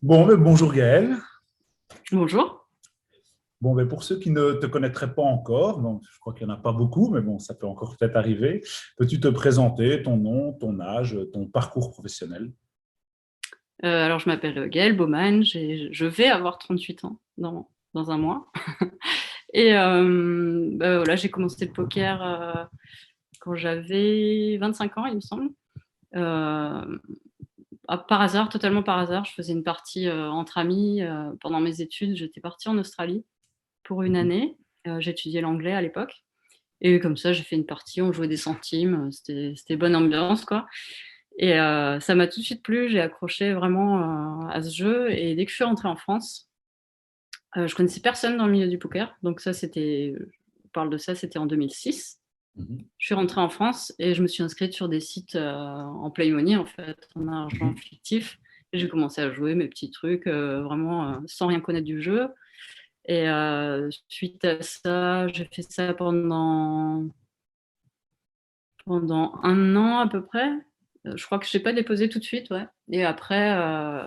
Bon, bonjour Gaël. Bonjour. Bon, pour ceux qui ne te connaîtraient pas encore, donc je crois qu'il n'y en a pas beaucoup, mais bon, ça peut encore peut-être arriver. Peux-tu te présenter ton nom, ton âge, ton parcours professionnel? Alors, je m'appelle Gaëlle Baumann, je vais avoir 38 ans dans un mois. Et voilà, j'ai commencé le poker quand j'avais 25 ans, il me semble. Euh, Par hasard, totalement par hasard, je faisais une partie entre amis pendant mes études. J'étais partie en Australie pour une Mhm. année. J'étudiais l'anglais à l'époque. Et comme ça, j'ai fait une partie, on jouait des centimes. C'était bonne ambiance, quoi. Et ça m'a tout de suite plu, j'ai accroché vraiment à ce jeu. Et dès que je suis rentrée en France, je connaissais personne dans le milieu du poker. Donc ça, on parle de ça, c'était en 2006. Mhm. Je suis rentrée en France et je me suis inscrite sur des sites en play money, en fait, en argent Mhm. fictif. Et j'ai commencé à jouer mes petits trucs, vraiment sans rien connaître du jeu. Et suite à ça, j'ai fait ça pendant un an à peu près. Je crois que je n'ai pas déposé tout de suite, ouais. Et après,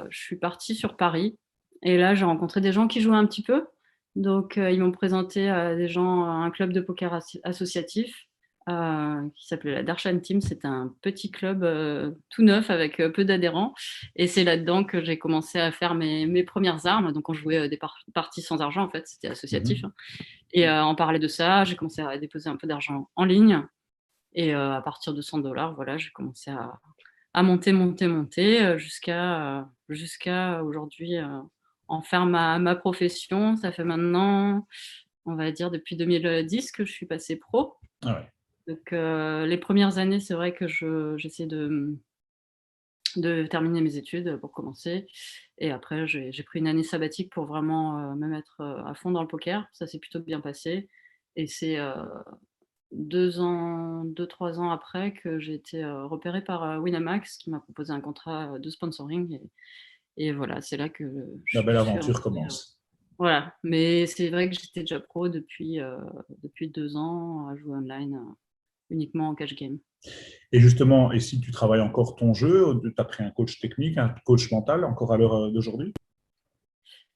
je suis partie sur Paris. Et là, j'ai rencontré des gens qui jouaient un petit peu. Donc, ils m'ont présenté à des gens, à un club de poker associatif qui s'appelait la Darshan Team. C'était un petit club tout neuf avec peu d'adhérents. Et c'est là-dedans que j'ai commencé à faire mes premières armes. Donc, on jouait des parties sans argent, en fait. C'était associatif, Mhm. hein. Et en parallèle de ça, j'ai commencé à déposer un peu d'argent en ligne. Et à partir de 100 $, voilà, j'ai commencé à monter jusqu'à aujourd'hui en faire ma profession. Ça fait maintenant, on va dire, depuis 2010 que je suis passée pro. Ah ouais. Donc les premières années, c'est vrai que j'essaie de terminer mes études pour commencer. Et après, j'ai pris une année sabbatique pour vraiment me mettre à fond dans le poker. Ça s'est plutôt bien passé. Et c'est 2 ans, 2, 3 ans après que j'ai été repérée par Winamax qui m'a proposé un contrat de sponsoring. Et voilà, c'est là que La belle je suis aventure rentrée. commence. Voilà, mais c'est vrai que j'étais déjà pro depuis 2 ans à jouer online uniquement en cash game. Et justement, et si tu travailles encore ton jeu, tu as pris un coach technique, un coach mental encore à l'heure d'aujourd'hui?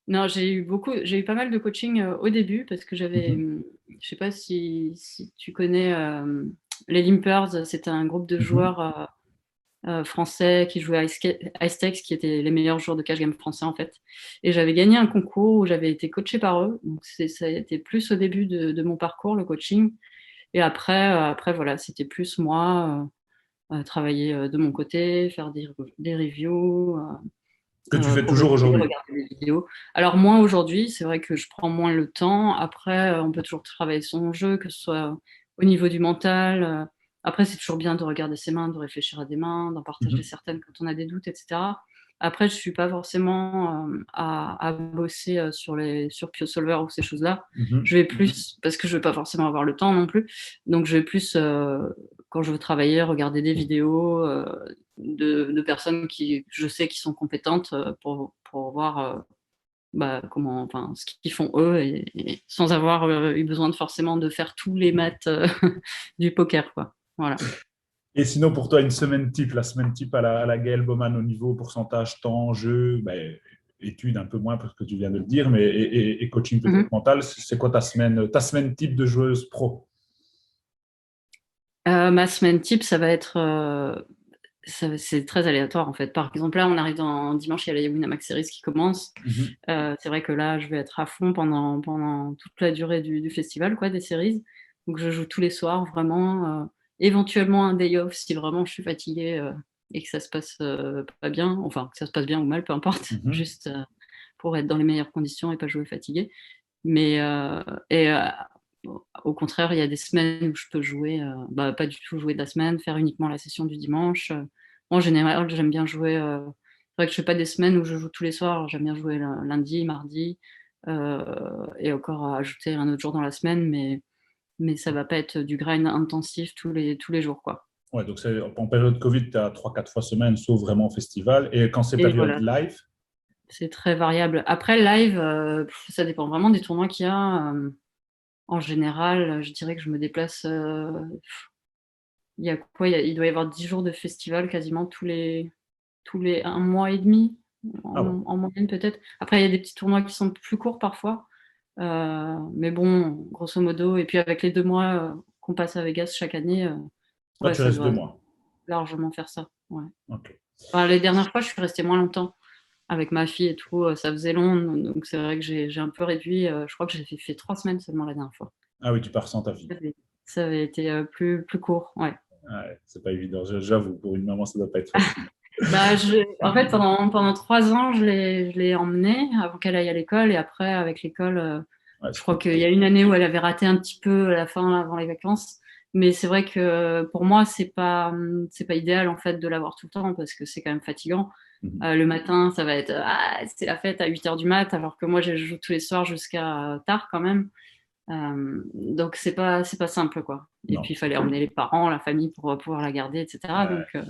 Non, j'ai eu pas mal de coaching au début parce que Mhm. je sais pas si tu connais les Limpers, c'était un groupe de Mhm. joueurs français qui jouaient à Ice Tex, qui étaient les meilleurs joueurs de cash game français en fait. Et j'avais gagné un concours où j'avais été coachée par eux. Donc ça a été plus au début de mon parcours, le coaching. Et après voilà, c'était plus moi, travailler de mon côté, faire des reviews, Que tu fais toujours progresser, aujourd'hui? regarder des vidéos. Alors moi aujourd'hui, c'est vrai que je prends moins le temps. Après, on peut toujours travailler son jeu, que ce soit au niveau du mental. Après, c'est toujours bien de regarder ses mains, de réfléchir à des mains, d'en partager Mhm. certaines quand on a des doutes, etc. Après, je suis pas forcément à bosser sur PioSolver ou ces choses-là. Mhm. Je vais plus, parce que je vais pas forcément avoir le temps non plus. Donc, je vais plus, quand je veux travailler, regarder des vidéos, de personnes qui, je sais, qui sont compétentes pour voir enfin, ce qu'ils font eux et sans avoir eu besoin forcément de faire tous les maths du poker, quoi. Voilà. Et sinon, pour toi, une semaine type, la semaine type à la Gaël Bowman au niveau pourcentage, temps, jeu, études un peu moins parce que tu viens de le dire, mais et coaching peut-être Mhm. mental, c'est quoi ta semaine type de joueuse pro? Ma semaine type, ça va être, c'est très aléatoire en fait. Par exemple, là, on arrive dans dimanche, il y a la Winamax Series qui commence. Mhm. C'est vrai que là, je vais être à fond pendant toute la durée du festival, quoi, des séries. Donc, je joue tous les soirs, vraiment. Éventuellement un day off si vraiment je suis fatiguée et que ça se passe pas bien, enfin, que ça se passe bien ou mal, peu importe, Mhm. juste pour être dans les meilleures conditions et pas jouer fatiguée. Mais et au contraire, il y a des semaines où je peux jouer, pas du tout jouer de la semaine, faire uniquement la session du dimanche. Moi, en général, j'aime bien jouer. C'est vrai que je fais pas des semaines où je joue tous les soirs. J'aime bien jouer lundi, mardi, et encore ajouter un autre jour dans la semaine, mais ça va pas être du grind intensif tous les jours, quoi. Ouais, donc en période Covid, tu as 3-4 fois semaine, sauf vraiment festival. Et quand c'est Et période voilà, live, c'est très variable. Après, live, ça dépend vraiment des tournois qu'il y a. En général, je dirais que je me déplace. Il y a quoi? Il doit y avoir 10 jours de festival quasiment tous les un mois et demi. Ah bon. en moyenne peut-être. Après, il y a des petits tournois qui sont plus courts parfois. Mais bon, grosso modo, et puis avec les 2 mois qu'on passe à Vegas chaque année, Toi, ouais, tu ça restes deux doit mois. largement faire ça. Ouais. Ok. Enfin, les dernières fois, je suis restée moins longtemps avec ma fille et tout. Ça faisait long, donc c'est vrai que j'ai un peu réduit. Je crois que j'ai fait 3 semaines seulement la dernière fois. Ah oui, tu pars sans ta fille. Ça avait été plus court. Ouais. Ouais, c'est pas évident. J'avoue, pour une maman, ça doit pas être facile. Bah, en fait, pendant 3 ans, je l'ai emmenée avant qu'elle aille à l'école. Et après, avec l'école, Ouais, je c'est crois qu'il y a une année où elle avait raté un petit peu à la fin, avant les vacances. Mais c'est vrai que pour moi, c'est pas idéal en fait de l'avoir tout le temps parce que c'est quand même fatigant. Mhm. Le matin, ça va être c'est la fête à 8 h du mat, alors que moi, je joue tous les soirs jusqu'à tard quand même. Donc c'est pas simple quoi. Et Non. puis il fallait emmener les parents, la famille pour pouvoir la garder, etc. Donc Ouais.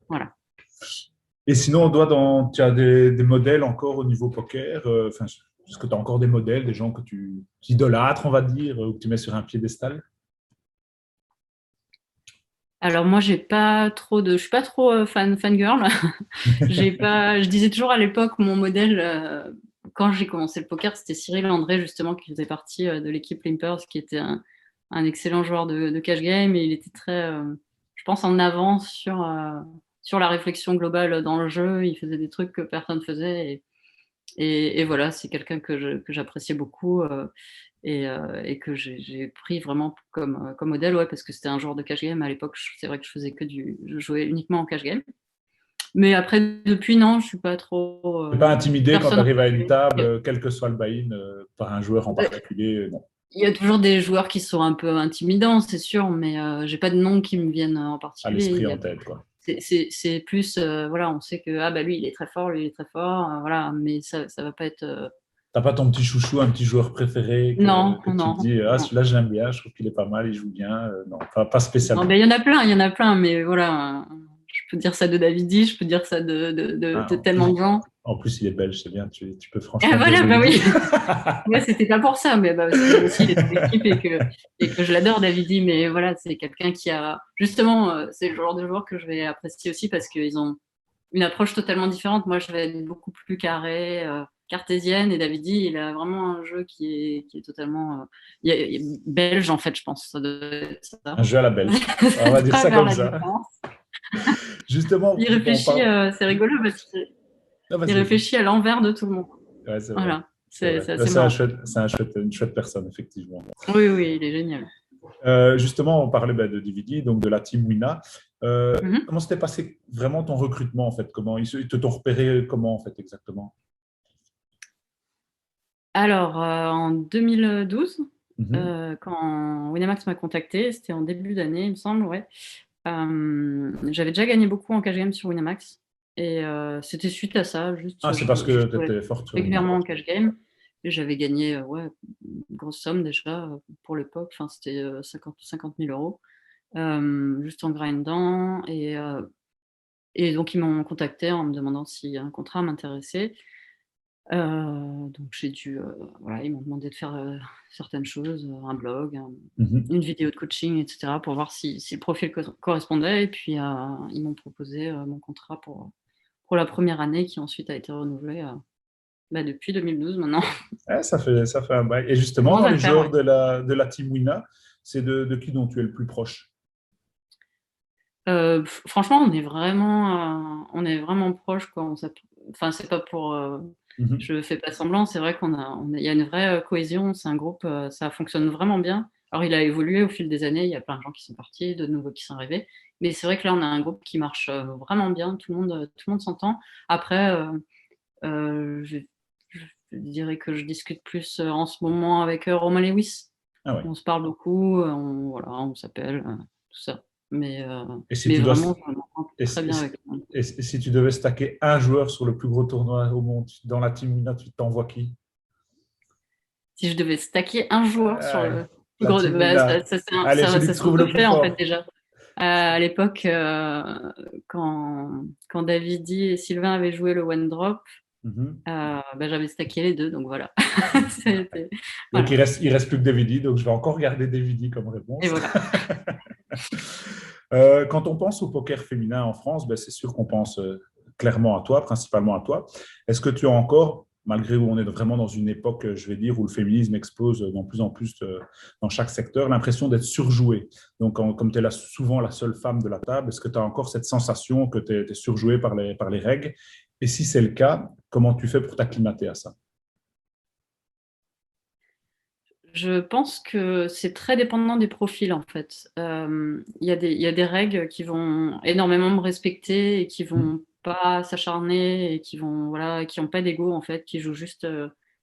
voilà. Et sinon, tu as des modèles encore au niveau poker. Enfin, est-ce que tu as encore des modèles, des gens que tu idolâtres, on va dire, ou que tu mets sur un piédestal? Alors moi je suis pas trop fangirl. Je disais toujours à l'époque mon modèle quand j'ai commencé le poker, c'était Cyril André justement qui faisait partie de l'équipe Limpers, qui était un excellent joueur de cash game et il était très, je pense, en avance sur la réflexion globale dans le jeu. Il faisait des trucs que personne faisait et voilà, c'est quelqu'un que j'appréciais beaucoup. Et que j'ai pris vraiment comme modèle, ouais, parce que c'était un joueur de cash game à l'époque. C'est vrai que je jouais uniquement en cash game. Mais après, depuis, non, je suis pas trop. Tu n'es pas intimidé quand tu Personne. arrives à une table, quel que soit le buy-in, par un joueur en Ouais, particulier? Non. il y a toujours des joueurs qui sont un peu intimidants, c'est sûr, mais j'ai pas de nom qui me viennent en À particulier. l'esprit en tête, quoi. C'est plus, voilà, on sait que ah bah lui il est très fort, lui il est très fort, voilà, mais ça va pas être. T'as pas ton petit chouchou, un petit joueur préféré Non, que tu te non, dis, ah, non. celui-là, je l'aime bien, je trouve qu'il est pas mal, il joue bien. Non, pas Non, ben, spécialement. il y en a plein, mais voilà, je peux dire ça de Davidi, je peux dire ça Ah, de tellement de gens. en plus, il est belge, c'est bien, tu peux Ah, franchement dire voilà, bah Davidi. oui, ouais, c'était pas pour ça, mais bah, parce que aussi il est dans l'équipe et que je l'adore, Davidi, mais voilà, c'est quelqu'un qui a, justement, c'est le genre de joueur que je vais apprécier aussi parce qu'ils ont une approche totalement différente. Moi, je vais être beaucoup plus carrée, cartésienne, et Davidi, il a vraiment un jeu qui est totalement il y a belge, en fait, je pense, ça doit être Un ça. jeu à la belge. On va C'est dire pas ça vers comme la ça. différence. Justement, Il bon, on réfléchit, parle. c'est rigolo parce Ah, qu'il vas-y, vas-y. réfléchit à l'envers de tout le monde. Ouais, c'est vrai. Voilà, C'est vrai. c'est assez marrant. Une chouette personne, effectivement. Oui, oui, il est génial. Justement, on parlait de DVD, donc de la team Wina. Mhm. Comment s'était passé vraiment ton recrutement, en fait? Comment ils te t'ont repéré comment, en fait, exactement? Alors, en 2012, Mhm. quand Winamax m'a contacté, c'était en début d'année, il me semble, ouais. J'avais déjà gagné beaucoup en cash game sur Winamax. Et c'était suite à ça, juste Ah, c'est parce je que tu jouais étais forte sur Wina, régulièrement quoi. en cash game. Et j'avais gagné ouais, une grosse somme déjà pour l'époque. Enfin, c'était 50 000 euros, juste en grindant. Et donc, ils m'ont contacté en me demandant si un contrat m'intéressait. Donc j'ai dû, voilà, ils m'ont demandé de faire certaines choses, un blog, Mhm. une vidéo de coaching, etc., pour voir si le profil correspondait. Et puis ils m'ont proposé mon contrat pour la première année, qui ensuite a été renouvelé bah, depuis 2012 maintenant. Ouais, ça fait un bail. Et Ça justement, commence dans à les faire, joueurs ouais. de la team Wina, c'est de qui dont tu es le plus proche? Franchement, on est vraiment proches, quoi. Enfin, c'est pas pour, Mhm. je fais pas semblant. C'est vrai il y a une vraie cohésion. C'est un groupe, ça fonctionne vraiment bien. Alors, il a évolué au fil des années. Il y a plein de gens qui sont partis, de nouveaux qui sont arrivés. Mais c'est vrai que là, on a un groupe qui marche vraiment bien. Tout le monde s'entend. Après, je dirais que je discute plus en ce moment avec Romain Lewis. Ah ouais. On se parle beaucoup, voilà, on s'appelle, tout ça. Et si Mais tu dois, vraiment, je m'entends et, très si bien avec lui. et si tu devais stacker un joueur sur le plus gros tournoi au monde, dans la team Wina, tu t'envoies qui? Si je devais stacker un joueur sur Ouais, le plus la gros, team bah, Wina. Allez, celui que ça tu s'est un trouves peu le plus fait en fait fort. déjà. À l'époque, quand Davidi et Sylvain avaient joué le One Drop, Mhm. bah, j'avais stacké les deux, donc voilà. C'était- Donc, voilà. il reste plus que DVD, donc je vais encore garder DVD comme Et réponse. voilà. Quand on pense au poker féminin en France, ben, c'est sûr qu'on pense clairement à toi, principalement à toi. Est-ce que tu as encore, malgré où on est vraiment dans une époque, je vais dire, où le féminisme explose de plus en plus dans chaque secteur, l'impression d'être surjouée? Donc, comme tu es souvent la seule femme de la table, est-ce que tu as encore cette sensation que tu es surjouée par les règles? Et si c'est le cas, comment tu fais pour t'acclimater à ça? Je pense que c'est très dépendant des profils, en fait. Il y a des règles qui vont énormément me respecter et qui Mhm. vont pas s'acharner et qui vont, voilà, qui ont pas d'ego, en fait, qui jouent juste,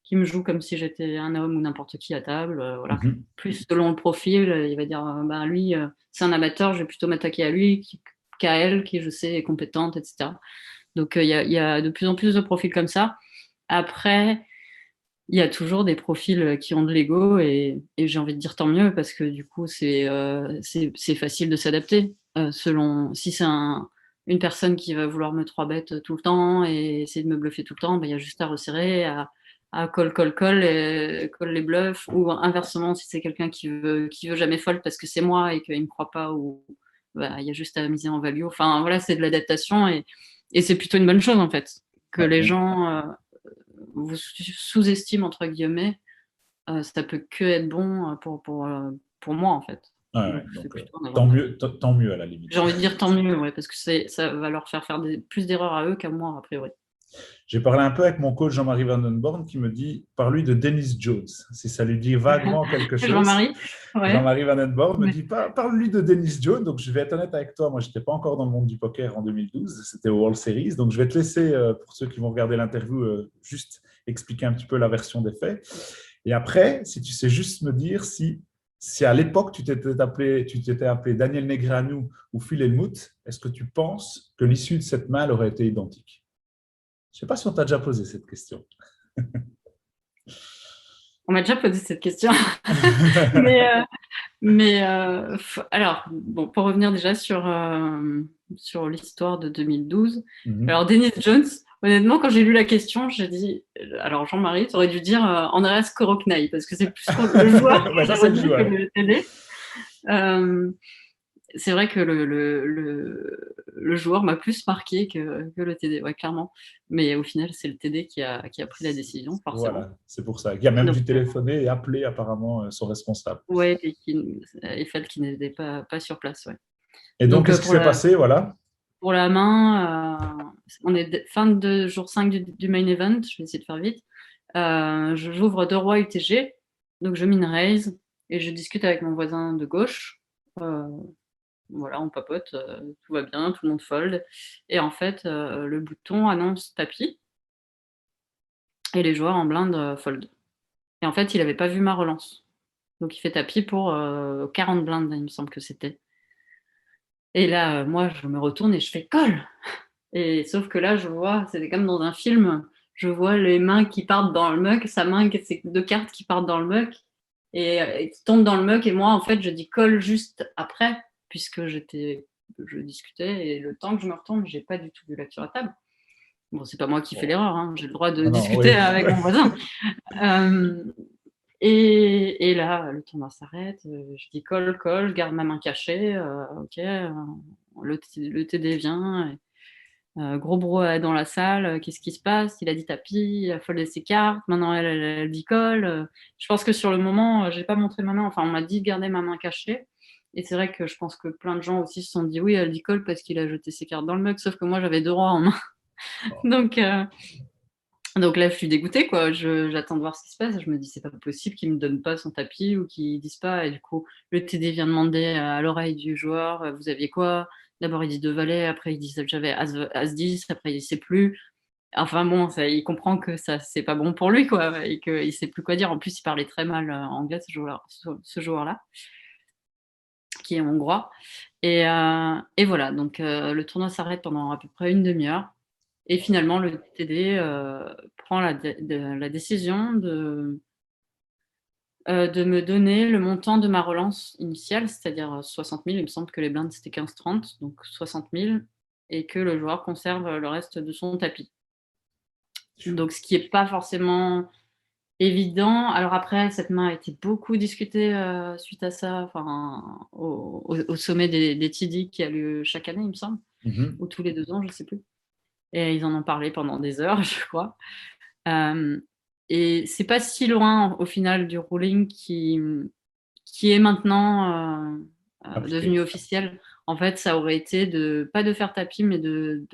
qui me jouent comme si j'étais un homme ou n'importe qui à table, voilà. Mhm. Plus selon le profil, il va dire, ben lui, c'est un amateur, je vais plutôt m'attaquer à lui qu'à elle, qui je sais est compétente, etc. Donc il y a de plus en plus de profils comme ça. Après, il y a toujours des profils qui ont de l'ego et j'ai envie de dire tant mieux parce que du coup c'est facile de s'adapter selon si c'est une personne qui va vouloir me trois bêtes tout le temps et essayer de me bluffer tout le temps, ben, il y a juste à resserrer, à colle et colle les bluffs ou inversement si c'est quelqu'un qui veut jamais fold parce que c'est moi et qu'il me croit pas ou bah, il y a juste à miser en value. Enfin voilà, c'est de l'adaptation et c'est plutôt une bonne chose en fait que Ouais, les gens vous sous-estime entre guillemets, ça peut que être bon pour moi en fait. ouais, ouais. Donc c'est Donc, plutôt un tant avantage. mieux, tant mieux à la limite. J'ai envie de dire tant mieux, ouais, parce que ça va leur faire plus d'erreurs à eux qu'à moi a priori. J'ai parlé un peu avec mon coach Jean-Marie Vandenborn qui me dit, parle-lui de Dennis Jones, si ça lui dit vaguement quelque chose. Jean-Marie, ouais. Jean-Marie Vandenborn me Ouais. dit, parle-lui de Dennis Jones. Donc, je vais être honnête avec toi, moi, je n'étais pas encore dans le monde du poker en 2012, c'était au World Series. Donc, je vais te laisser, pour ceux qui vont regarder l'interview, juste expliquer un petit peu la version des faits. Et après, si tu sais juste me dire si à l'époque tu t'étais appelé Daniel Negreanu ou Phil Hellmuth, est-ce que tu penses que l'issue de cette main aurait été identique? Je ne sais pas si on t'a déjà posé cette question. On m'a déjà posé cette question, mais alors bon, pour revenir déjà sur l'histoire de 2012. Mhm. Alors Dennis Jones, honnêtement, quand j'ai lu la question, j'ai dit, alors Jean-Marie, tu aurais dû dire Andreas Koroknay parce que c'est plus le joueur que Ben, ça, j'ai c'est le retenu que joueur. le TD. Euh, c'est vrai que le joueur m'a plus marqué que le TD, ouais, clairement. Mais au final, c'est le TD qui a pris la décision, forcément. Voilà, c'est pour ça. Il y a même Donc, dû téléphoner et appeler apparemment son responsable. ouais, Eiffel qui n'était pas sur place, ouais. Et donc, Donc, qu'est-ce qui s'est passé? Voilà. pour la main, on est fin de jour 5 du main event, je vais essayer de faire vite. J'ouvre deux rois UTG, donc je mine raise et je discute avec mon voisin de gauche. Euh, voilà, on papote, tout va bien, tout le monde fold. Et en fait, le bouton annonce tapis et les joueurs en blind fold. Et en fait, il n'avait pas vu ma relance. Donc il fait tapis pour 40 blindes, il me semble que c'était. Et là, moi, je me retourne et je fais call. Et sauf que là, je vois, c'était comme dans un film, je vois les mains qui partent dans le muck, sa main, c'est deux cartes qui partent dans le muck et qui tombent dans le muck. Et moi, en fait, je dis call juste après, puisque je discutais et le temps que je me retourne, j'ai pas du tout vu la sur la table. Bon, c'est pas moi qui fais Bon. l'erreur, hein, j'ai le droit de Non, non, discuter oui. avec mon voisin. Euh, et là, le tournoi s'arrête, je dis call, je garde ma main cachée, ok, le TD vient. Gros brouhaha dans la salle, qu'est-ce qui se passe? Il a dit tapis, il a foldé ses cartes, maintenant elle dit colle. Je pense que sur le moment, j'ai pas montré ma main, enfin on m'a dit de garder ma main cachée. Et c'est vrai que je pense que plein de gens aussi se sont dit oui, elle dit colle parce qu'il a jeté ses cartes dans le mug, sauf que moi j'avais deux rois en main. Donc, euh, donc là je suis dégoûtée, quoi. J'attends de voir ce qui se passe. Je me dis c'est pas possible qu'il me donne pas son tapis ou qu'il dise pas. Et du coup, le TD vient demander à l'oreille du joueur, vous aviez quoi? D'abord il dit deux valets, après il dit j'avais As 10, après il sait plus. Enfin bon, il comprend que ça c'est pas bon pour lui, quoi, et qu'il sait plus quoi dire. En plus, il parlait très mal anglais, ce joueur-là, qui est hongrois. Et voilà, donc le tournoi s'arrête pendant à peu près une demi-heure. Et finalement, le TD prend la décision de me donner le montant de ma relance initiale, c'est-à-dire 60 000. Il me semble que les blindes, c'était 15-30, donc 60 000, et que le joueur conserve le reste de son tapis. Donc, ce qui n'est pas forcément évident. Alors après, cette main a été beaucoup discutée suite à ça, enfin, au sommet des TD qui a lieu chaque année, il me semble, Mhm. ou tous les 2 ans, je ne sais plus. Et ils en ont parlé pendant des heures, je crois. Euh, et c'est pas si loin au final du ruling qui est maintenant devenu Appliqué. officiel. En fait, ça aurait été de pas de faire tapis, mais de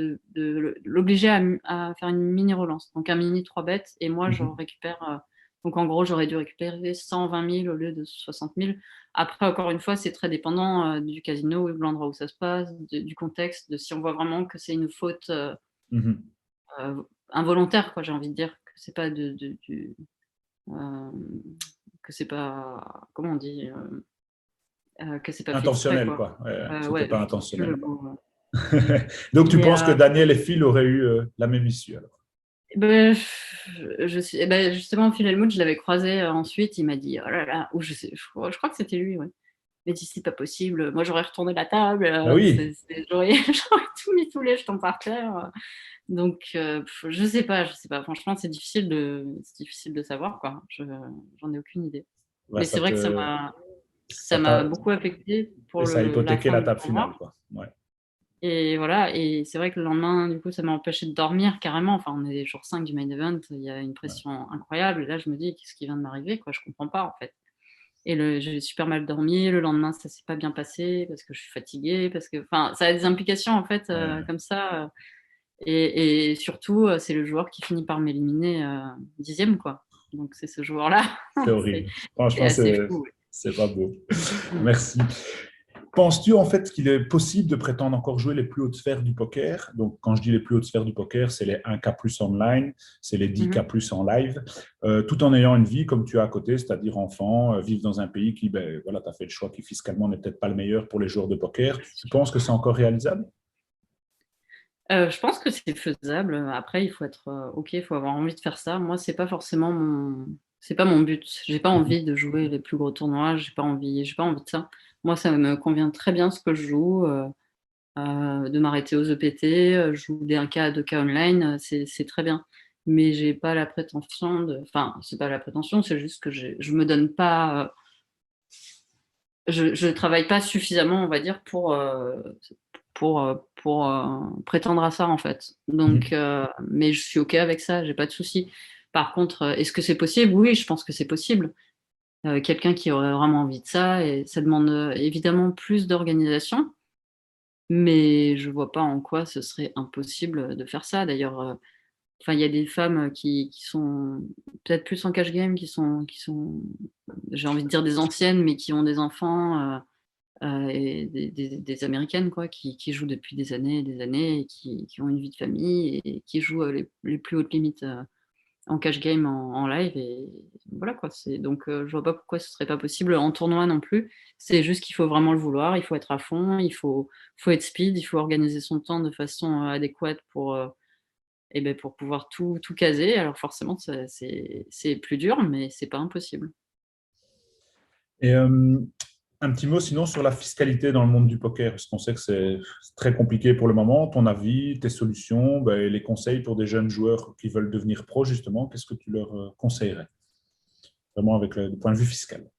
l'obliger à faire une mini relance, donc un mini 3 bêtes. Et moi, je Mhm. récupère. Donc en gros, j'aurais dû récupérer 120 000 au lieu de 60 000. Après, encore une fois, c'est très dépendant du casino, de l'endroit où ça se passe, du contexte, de si on voit vraiment que c'est une faute Mhm. involontaire, quoi. J'ai envie de dire que c'est pas euh, que c'est pas, comment on dit, que c'est pas fait exprès, Intentionnel, quoi. quoi. Ouais, c'était Ouais, pas je trouve plus le intentionnel, quoi. mot. Donc, tu Mais penses que Daniel et Phil auraient eu la même issue, alors? ben, ben, justement, Phil Hellmuth, je l'avais croisé ensuite. Il m'a dit, oh là là, ou je crois que c'était lui, ouais. Il m'a dit, c'est pas possible. Moi, j'aurais retourné la table. Ah oui, J'aurais tout mis tous les jetons par terre. Donc, je sais pas. Franchement, c'est difficile de savoir, quoi. J'en ai aucune idée. bah, Mais c'est vrai que ça ça m'a t'a, beaucoup affecté pour et ça a la hypothéqué fin la du table tournoi. finale, quoi. Ouais. Et voilà, et c'est vrai que le lendemain, du coup, ça m'a empêché de dormir carrément. Enfin, on est jour 5 du main event, il y a une Ouais. pression incroyable. Et là, je me dis, qu'est-ce qui vient de m'arriver, quoi? Je comprends pas, en fait. Et j'ai super mal dormi. Le lendemain, ça s'est pas bien passé parce que je suis fatiguée, parce que, enfin, ça a des implications, en fait, Ouais. comme ça. Et surtout, c'est le joueur qui finit par m'éliminer 10e, quoi. Donc, c'est ce joueur-là. C'est C'est horrible. c'est Franchement, assez fou. c'est pas beau. Ouais. Merci. Penses-tu en fait qu'il est possible de prétendre encore jouer les plus hautes sphères du poker? Donc, quand je dis les plus hautes sphères du poker, c'est les 1K plus online, c'est les 10K Mhm. plus en live, tout en ayant une vie comme tu as à côté, c'est-à-dire enfant, vivre dans un pays qui, ben, voilà, tu as fait le choix qui fiscalement n'est peut-être pas le meilleur pour les joueurs de poker. Tu penses que c'est encore réalisable? Je pense que c'est faisable. Après, il faut être OK, il faut avoir envie de faire ça. Moi, c'est pas mon but. J'ai pas Mhm. envie de jouer les plus gros tournois. J'ai pas envie de ça. Moi, ça me convient très bien ce que je joue, de m'arrêter aux EPT, je joue des 1K, 2K online, c'est très bien. Mais j'ai pas la prétention enfin, c'est pas la prétention, c'est juste que je me donne pas, je travaille pas suffisamment, on va dire, pour prétendre à ça, en fait. Donc, Mhm. mais je suis OK avec ça, j'ai pas de souci. Par contre, est-ce que c'est possible? Oui, je pense que c'est possible. Quelqu'un qui aurait vraiment envie de ça, et ça demande évidemment plus d'organisation, mais je vois pas en quoi ce serait impossible de faire ça. D'ailleurs, enfin, il y a des femmes qui sont peut-être plus en cash game, qui sont, j'ai envie de dire des anciennes, mais qui ont des enfants, et des Américaines, quoi, qui jouent depuis des années et des années, et qui ont une vie de famille et qui jouent les plus hautes limites en cash game en live. Et voilà, quoi. Donc, je vois pas pourquoi ce serait pas possible en tournoi non plus. C'est juste qu'il faut vraiment le vouloir, il faut être à fond, faut être speed, il faut organiser son temps de façon adéquate et ben, pour pouvoir tout caser. Alors forcément, c'est plus dur, mais c'est pas impossible. Et un petit mot sinon sur la fiscalité dans le monde du poker, parce qu'on sait que c'est très compliqué pour le moment. Ton avis, tes solutions, ben, et les conseils pour des jeunes joueurs qui veulent devenir pro, justement, qu'est-ce que tu leur conseillerais, vraiment avec le point de vue fiscal?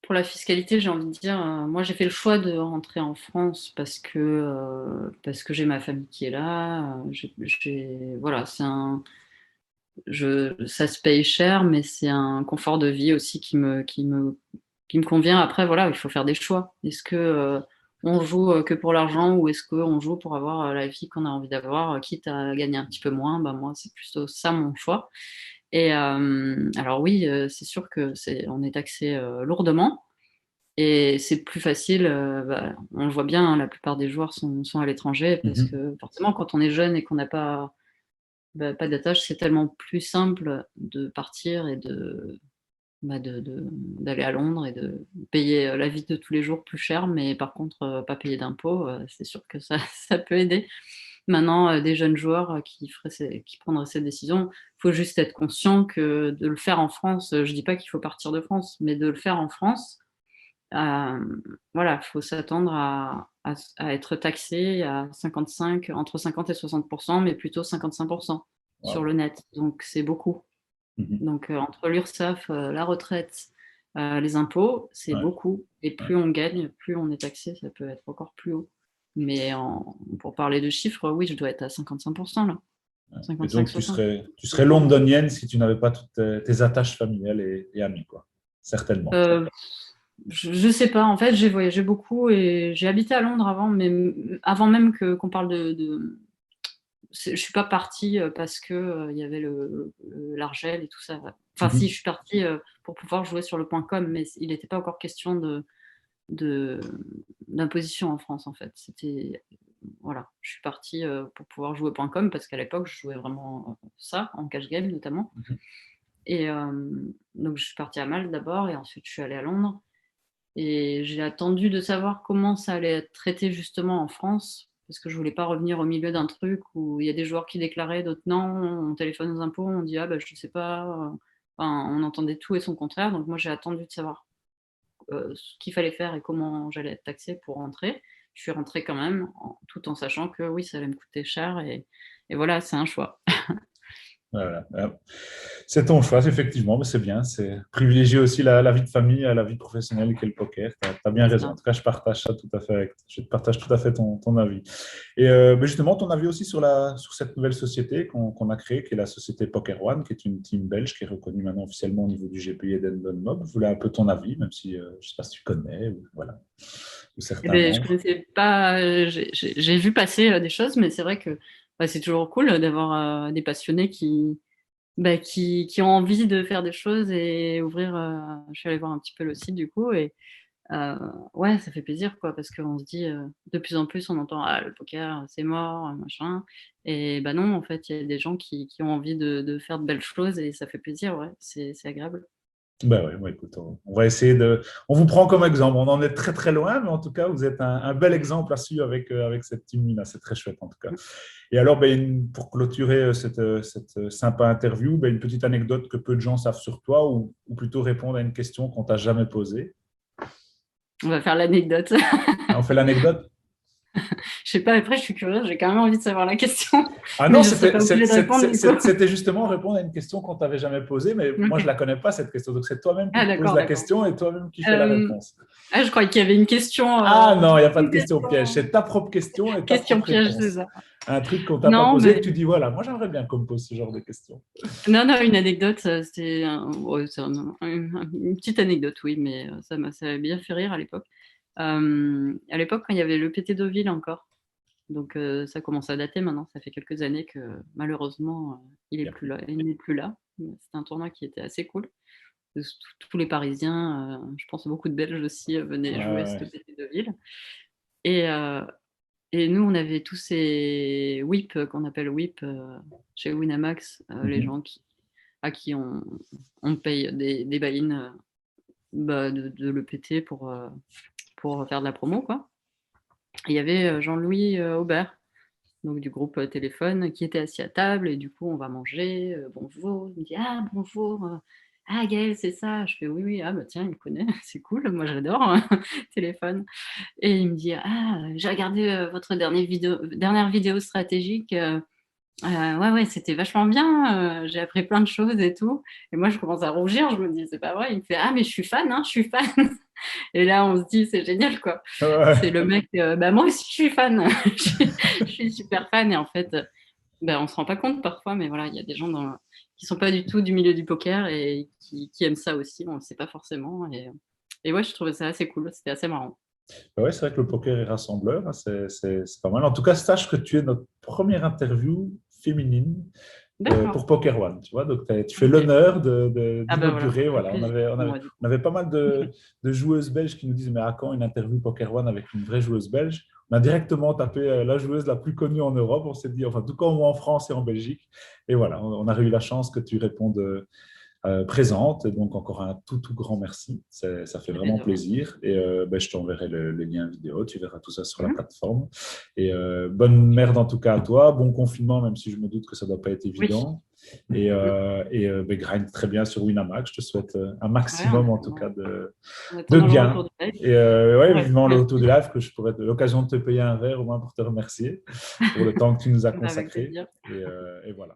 Pour la fiscalité, j'ai envie de dire, moi j'ai fait le choix de rentrer en France parce que j'ai ma famille qui est là. Voilà, ça se paye cher, mais c'est un confort de vie aussi qui me convient. Après, voilà, il faut faire des choix. Est-ce que on joue que pour l'argent, ou est-ce qu'on joue pour avoir la vie qu'on a envie d'avoir, quitte à gagner un petit peu moins? Bah, moi, c'est plutôt ça mon choix. Et alors oui, c'est sûr que on est taxé lourdement. Et c'est plus facile, bah, on le voit bien, hein, la plupart des joueurs sont à l'étranger, parce Mhm. que forcément, quand on est jeune et qu'on n'a pas, bah, pas d'attache, c'est tellement plus simple de partir et d'aller à Londres et de payer la vie de tous les jours plus cher, mais par contre, pas payer d'impôts. C'est sûr que ça, ça peut aider. Maintenant, des jeunes joueurs qui prendraient cette décision, il faut juste être conscient que de le faire en France, je dis pas qu'il faut partir de France, mais de le faire en France, voilà, il faut s'attendre à être taxé à 55, entre 50 et 60%, mais plutôt 55% sur Wow. le net. Donc, c'est beaucoup. Mhm. Donc, entre l'URSSAF, la retraite, les impôts, c'est Ouais, beaucoup. Et ouais. plus on gagne, plus on est taxé, ça peut être encore plus haut. Mais pour parler de chiffres, oui, je dois être à 55% là. Et donc, 55-60. tu serais londonienne si tu n'avais pas toutes tes attaches familiales et amies, quoi. Certainement. Euh, je sais pas. En fait, j'ai voyagé beaucoup et j'ai habité à Londres avant, mais avant même qu'on parle je suis pas partie parce que il y avait l'Argel et tout ça. Enfin, si, je suis partie pour pouvoir jouer sur le point .com, mais il n'était pas encore question de d'imposition en France, en fait. C'était voilà, je suis partie pour pouvoir jouer point .com parce qu'à l'époque, je jouais vraiment ça en cash game notamment. Et donc, je suis partie à Malte d'abord et ensuite je suis allée à Londres. Et j'ai attendu de savoir comment ça allait être traité justement en France, parce que je voulais pas revenir au milieu d'un truc où il y a des joueurs qui déclaraient, d'autres non, on téléphone aux impôts, on dit ah bah je sais pas, enfin, on entendait tout et son contraire. Donc moi j'ai attendu de savoir ce qu'il fallait faire et comment j'allais être taxée pour rentrer. Je suis rentrée quand même, tout en sachant que oui, ça allait me coûter cher et voilà, c'est un choix. Voilà. C'est ton choix, effectivement, mais c'est bien. C'est privilégier aussi la vie de famille à la vie professionnelle qu'est le poker. Tu as bien raison. En tout cas, je partage ça tout à fait je partage tout à fait ton avis. Et mais justement, ton avis aussi sur cette nouvelle société qu'on a créée, qui est la société Poker One, qui est une team belge qui est reconnue maintenant officiellement au niveau du GPI et d'Enmob. Je voulais un peu ton avis, même si je ne sais pas si tu connais, ou, voilà, ou Eh certains ben, je membres. connaissais pas, j'ai vu passer des choses, mais c'est vrai que c'est toujours cool d'avoir des passionnés qui ont envie de faire des choses et ouvrir. Je suis allée voir un petit peu le site du coup et ouais, ça fait plaisir quoi, parce qu'on se dit de plus en plus, on entend ah, le poker, c'est mort, machin. Et bah non, en fait, il y a des gens qui ont envie de faire de belles choses et ça fait plaisir, ouais, c'est agréable. Ben oui, bon, écoute, on va essayer de. On vous prend comme exemple. On en est très très loin, mais en tout cas, vous êtes un bel exemple à suivre avec cette team-là. C'est très chouette en tout cas. Et alors, ben, pour clôturer cette sympa interview, ben, une petite anecdote que peu de gens savent sur toi, ou plutôt répondre à une question qu'on t'a jamais posée. On va faire l'anecdote. On fait l'anecdote. Je sais pas, après, je suis curieuse, j'ai quand même envie de savoir la question, Ah mais non, je serais pas obligée de répondre du coup. c'était justement répondre à une question qu'on t'avait jamais posée, mais moi je Ok. la connais pas cette question. Donc c'est toi-même qui Ah te poses d'accord, la d'accord. question et toi-même qui fais la Euh, réponse. Ah, je croyais qu'il y avait une question, Ah non, il n'y a pas de une question piège. question, C'est ta propre question et ta question propre piège, c'est réponse. ça. Un truc qu'on t'a pas Non, posé et que mais tu dis voilà, moi j'aimerais bien qu'on me pose ce genre de questions. non, non, une anecdote, ouais, une petite anecdote, oui, mais ça m'a bien fait rire à l'époque. À l'époque, quand il y avait le PT Deauville encore, donc ça commence à dater maintenant, ça fait quelques années que malheureusement, il est Il plus là, il n'est plus là. C'était un tournoi qui était assez cool. Tous les Parisiens, je pense beaucoup de Belges aussi, venaient jouer Ouais, ce PT Deauville. Et, euh, Et nous, on avait tous ces whips qu'on appelle whip chez Winamax, les mhm. gens à qui on paye des buy-in de l'EPT pour faire de la promo, quoi. Et il y avait Jean-Louis Aubert, donc du groupe Téléphone, qui était assis à table et du coup, on va manger. Bonjour. Il me dit ah bonjour. Ah Gaël, c'est ça. Je fais oui, oui. Ah bah tiens, il me connaît. C'est cool. Moi, j'adore Téléphone. Et il me dit ah j'ai regardé votre dernière vidéo stratégique. Ouais, ouais, c'était vachement bien. J'ai appris plein de choses et tout. Et moi, je commence à rougir. Je me dis, c'est pas vrai. Il me fait, ah, mais je suis fan, hein, je suis fan. Et là, on se dit, c'est génial, quoi. C'est Ouais. le mec, bah, moi aussi, je suis fan. Je suis super fan. Et en fait, bah, on se rend pas compte parfois, mais voilà, il y a des gens qui sont pas du tout du milieu du poker et qui aiment ça aussi. On le sait pas forcément. Et ouais, je trouvais ça assez cool. C'était assez marrant. Ouais, c'est vrai que le poker est rassembleur, hein, c'est pas mal. En tout cas, sache que tu es notre première interview féminine D'accord. pour Poker One, tu vois. Donc, tu fais Ok. l'honneur Ah, bah voilà, ça d'inaugurer. fait Voilà, plaisir. Moi, du on coup. avait pas mal de joueuses belges qui nous disent, mais à quand une interview Poker One avec une vraie joueuse belge? On a directement tapé la joueuse la plus connue en Europe. On s'est dit, enfin, tout cas, au moins en France et en Belgique. Et voilà, on a eu la chance que tu répondes présente. Et donc, encore un tout grand merci. Ça fait Eh ben, vraiment de rien. plaisir. Et ben, je t'enverrai le lien vidéo. Tu verras tout ça sur la Mhm. plateforme. Et bonne merde en tout cas à toi. Bon confinement, même si je me doute que ça ne doit pas être Oui. évident. Mhm. Ben, grind très bien sur Winamax. Je te souhaite un Ouais, maximum en tout cas en de attendant le retour gains. du live. Et ouais, Ouais, vivement le merci. retour du live, que je pourrais l'occasion de te payer un verre au moins pour te remercier pour le temps que tu nous as Bah, avec consacré. plaisir. Et voilà.